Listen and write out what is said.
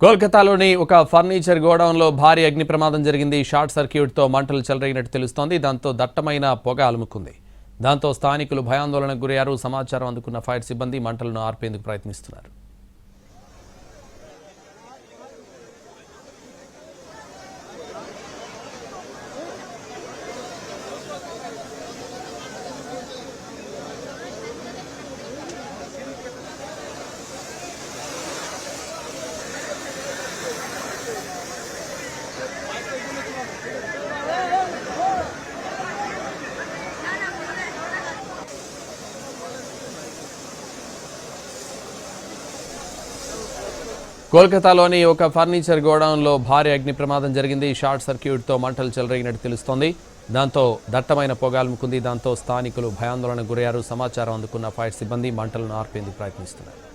కోల్కతాలోని ఒక ఫర్నిచర్ గోడౌన్లో భారీ అగ్ని ప్రమాదం జరిగింది. షార్ట్ సర్క్యూట్తో మంటలు చెలరేగినట్టు తెలుస్తోంది. దాంతో దట్టమైన పొగ అలుముకుంది. దాంతో స్థానికులు భయాందోళనకు గురయ్యారు. సమాచారం అందుకున్న ఫైర్ సిబ్బంది మంటలను ఆర్పేందుకు ప్రయత్నిస్తున్నారు. కోల్కతాలోని ఒక ఫర్నిచర్ గోడౌన్లో భారీ అగ్ని ప్రమాదం జరిగింది. షార్ట్ సర్క్యూట్తో మంటలు చెలరేగినట్టు తెలుస్తోంది. దాంతో దట్టమైన పొగ అలుముకుంది. దాంతో స్థానికులు భయాందోళనకు గురయ్యారు. సమాచారం అందుకున్న ఫైర్ సిబ్బంది మంటలను ఆర్పేందుకు ప్రయత్నిస్తున్నారు.